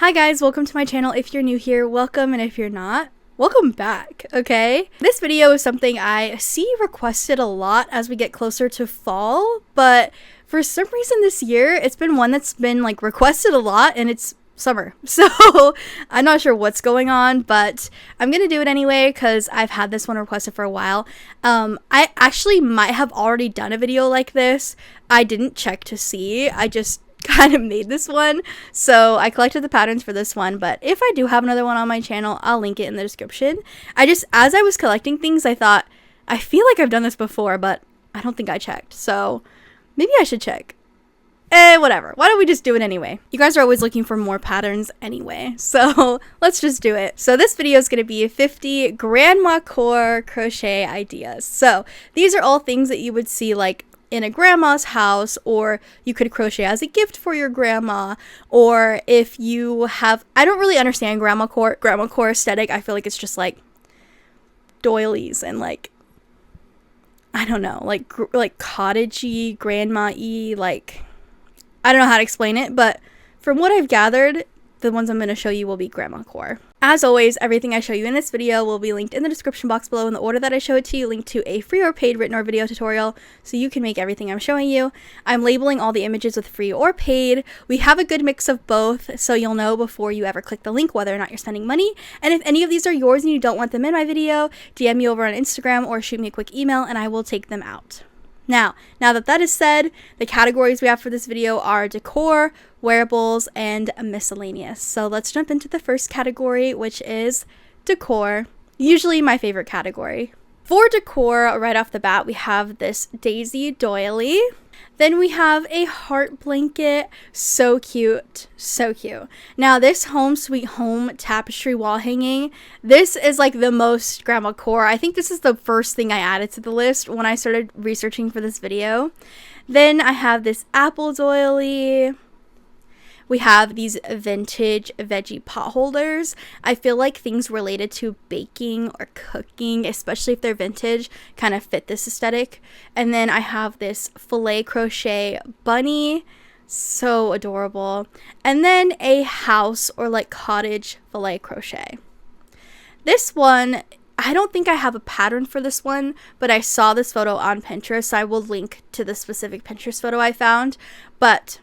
Hi guys, welcome to my channel. If you're new here, welcome, and if you're not, welcome back, okay? This video is something I see requested a lot as we get closer to fall, but for some reason this year, it's been one that's been like requested a lot, and it's summer. So I'm not sure what's going on, but I'm gonna do it anyway because I've had this one requested for a while. I actually might have already done a video like this. I didn't check to see. I just kind of made this one, so I collected the patterns for this one, but if I do have another one on my channel, I'll link it in the description. As I was collecting things, I thought, I feel like I've done this before, but I don't think I checked, so maybe I should check. Whatever. Why don't we just do it anyway? You guys are always looking for more patterns anyway, so let's just do it. So this video is going to be 50 grandma core crochet ideas. So these are all things that you would see like in a grandma's house, or you could crochet as a gift for your grandma, or if you have, I don't really understand grandma core aesthetic. I feel like it's just like doilies and like, I don't know, like cottagey, grandma-y, like, I don't know how to explain it, but from what I've gathered, the ones I'm going to show you will be grandma core. As always, everything I show you in this video will be linked in the description box below in the order that I show it to you, linked to a free or paid written or video tutorial so you can make everything I'm showing you. I'm labeling all the images with free or paid. We have a good mix of both, so you'll know before you ever click the link whether or not you're spending money. And if any of these are yours and you don't want them in my video, DM me over on Instagram or shoot me a quick email and I will take them out. Now that is said, the categories we have for this video are decor, wearables, and miscellaneous. So let's jump into the first category, which is decor. Usually my favorite category. For decor, right off the bat, we have this daisy doily. Then we have a heart blanket. So cute. So cute. Now this home sweet home tapestry wall hanging, this is like the most grandma core. I think this is the first thing I added to the list when I started researching for this video. Then I have this apple doily. We have these vintage veggie pot holders. I feel like things related to baking or cooking, especially if they're vintage, kind of fit this aesthetic. And then I have this filet crochet bunny. So adorable. And then a house or like cottage filet crochet. This one, I don't think I have a pattern for this one, but I saw this photo on Pinterest, so I will link to the specific Pinterest photo I found. But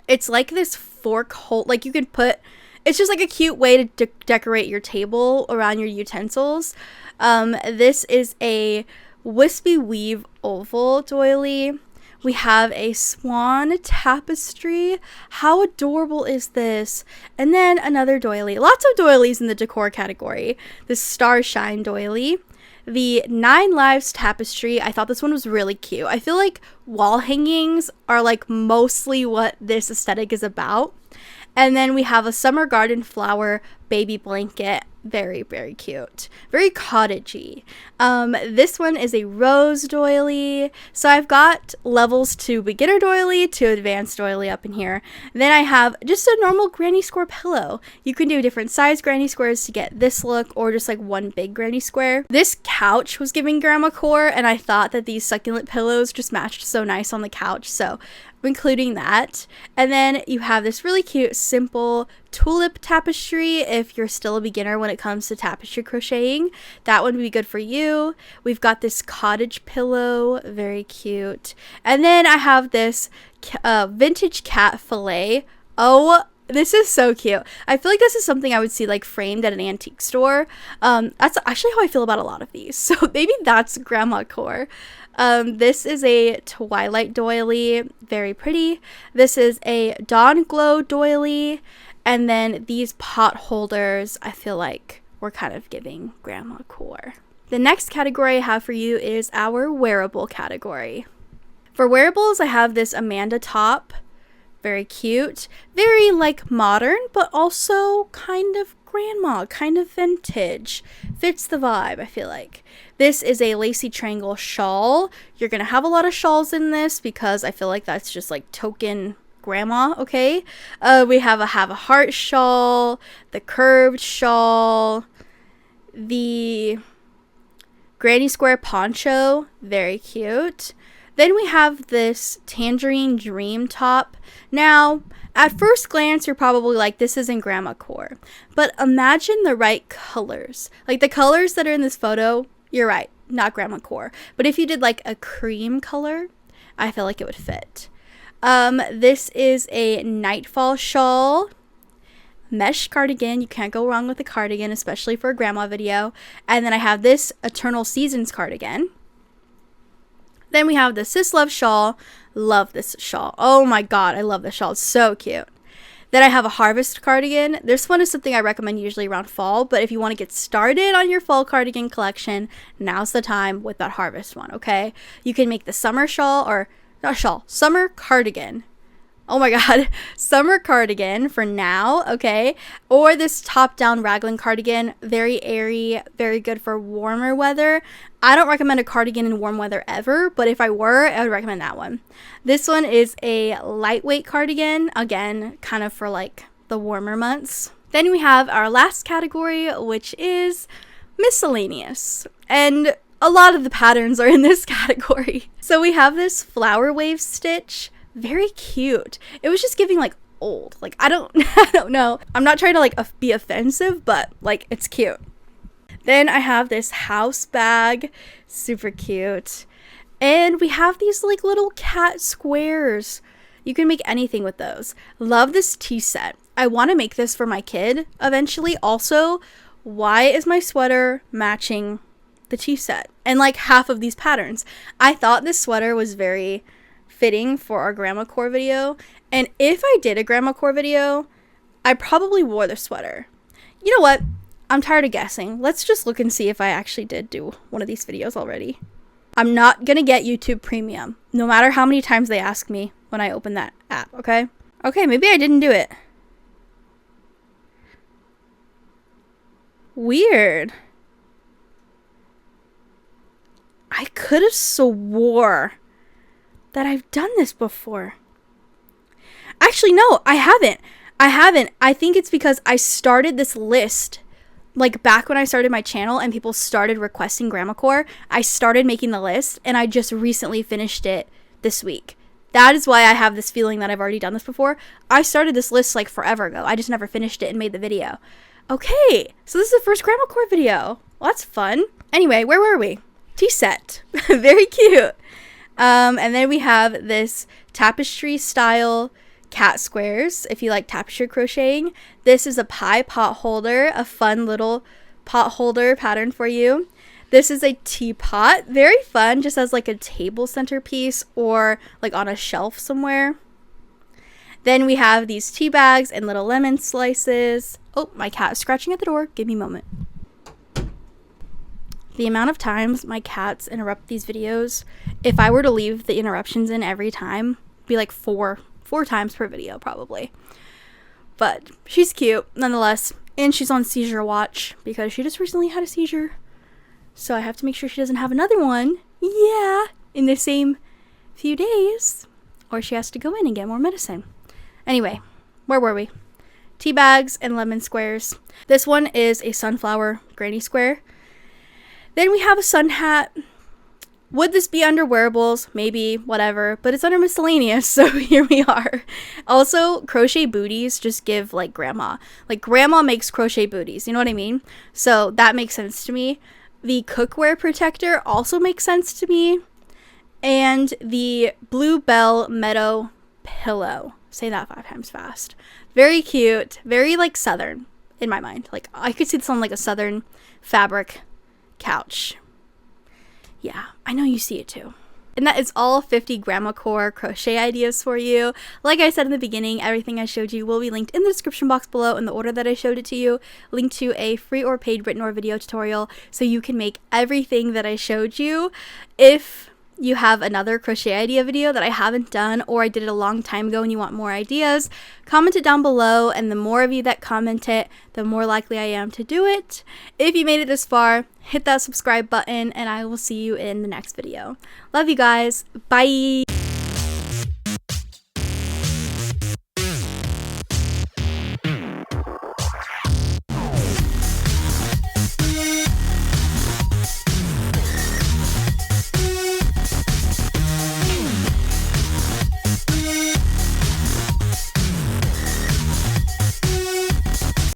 it's like this fork hold, like you can put, it's just like a cute way to decorate your table around your utensils. This is a wispy weave oval doily. We have a swan tapestry. How adorable is this? And then another doily. Lots of doilies in the decor category. This starshine doily. The 9 Lives tapestry. I thought this one was really cute. I feel like wall hangings are like mostly what this aesthetic is about. And then we have a summer garden flower baby blanket. Very, very cute. Very cottagey. This one is a rose doily. So I've got levels to beginner doily to advanced doily up in here. Then I have just a normal granny square pillow. You can do different size granny squares to get this look, or just like one big granny square. This couch was giving grandma core, and I thought that these succulent pillows just matched so nice on the couch, so I'm including that. And then you have this really cute simple tulip tapestry. If you're still a beginner when it comes to tapestry crocheting, that one would be good for you. We've got this cottage pillow, very cute. And then I have this vintage cat fillet. Oh, this is so cute. I feel like this is something I would see like framed at an antique store. That's actually how I feel about a lot of these, so maybe that's grandma core. This is a twilight doily, very pretty. This is a dawn glow doily. And then these pot holders, I feel like we're kind of giving grandma core. The next category I have for you is our wearable category. For wearables, I have this Amanda top. Very cute. Very like modern, but also kind of grandma, kind of vintage. Fits the vibe, I feel like. This is a lacy triangle shawl. You're going to have a lot of shawls in this because I feel like that's just like token grandma, okay? We have a heart shawl, the curved shawl, the granny square poncho, very cute. Then we have this tangerine dream top. Now, At first glance, you're probably like, this isn't grandma core. But imagine the right colors. Like the colors that are in this photo, you're right, not grandma core. But if you did like a cream color, I feel like it would fit. This is a nightfall shawl. Mesh cardigan. You can't go wrong with a cardigan, especially for a grandma video. And then I have this Eternal Seasons cardigan. Then we have the Sis Love shawl. Love this shawl. Oh my god, I love this shawl. It's so cute. Then I have a Harvest cardigan. This one is something I recommend usually around fall, but if you want to get started on your fall cardigan collection, now's the time with that Harvest one, okay? You can make the summer shawl, or not shawl, summer cardigan. Oh my god, summer cardigan for now, okay? Or this top-down raglan cardigan, very airy, very good for warmer weather. I don't recommend a cardigan in warm weather ever, but if I were, I would recommend that one. This one is a lightweight cardigan, again, kind of for like the warmer months. Then we have our last category, which is miscellaneous. And a lot of the patterns are in this category. So we have this flower wave stitch. Very cute. It was just giving like old. Like I don't know. I'm not trying to like be offensive, but like it's cute. Then I have this house bag, super cute. And we have these like little cat squares. You can make anything with those. Love this tea set. I want to make this for my kid eventually. Also, why is my sweater matching the tea set and like half of these patterns? I thought this sweater was very fitting for our grandma core video, and if I did a grandma core video, I probably wore the sweater. You know what? I'm tired of guessing. Let's just look and see if I actually did do one of these videos already. I'm not gonna get YouTube Premium, no matter how many times they ask me when I open that app, okay? Okay, maybe I didn't do it. Weird. I could have swore that I've done this before. Actually, no, I haven't. I think it's because I started this list like back when I started my channel and people started requesting grandma core. I started making the list and I just recently finished it this week. That is why I have this feeling that I've already done this before. I started this list like forever ago. I just never finished it and made the video. Okay, so this is the first grandma core video. Well, that's fun. Anyway, where were we? Tea set. Very cute. And then we have this tapestry style cat squares, if you like tapestry crocheting. This is a pie pot holder, a fun little pot holder pattern for you. This is a teapot, very fun, just as like a table centerpiece or like on a shelf somewhere. Then we have these tea bags and little lemon slices. Oh, my cat is scratching at the door. Give me a moment. The amount of times my cats interrupt these videos, if I were to leave the interruptions in every time, be like four times per video probably. But she's cute nonetheless, and she's on seizure watch because she just recently had a seizure. So I have to make sure she doesn't have another one. Yeah, in the same few days, or she has to go in and get more medicine. Anyway, where were we? Tea bags and lemon squares. This one is a sunflower granny square. Then we have a sun hat. Would this be under wearables? Maybe, whatever, but it's under miscellaneous, so here we are. Also, crochet booties just give like grandma. Like grandma makes crochet booties, you know what I mean? So that makes sense to me. The cookware protector also makes sense to me. And the Bluebell Meadow pillow. Say that 5 times fast. Very cute, very like southern in my mind. Like I could see this on like a southern fabric couch. Yeah, I know you see it too. And that is all 50 grandma core crochet ideas for you. Like I said in the beginning, everything I showed you will be linked in the description box below in the order that I showed it to you. Linked to a free or paid written or video tutorial so you can make everything that I showed you. If you have another crochet idea video that I haven't done, or I did it a long time ago and you want more ideas, comment it down below, and the more of you that comment it, the more likely I am to do it. If you made it this far, hit that subscribe button, and I will see you in the next video. Love you guys. Bye!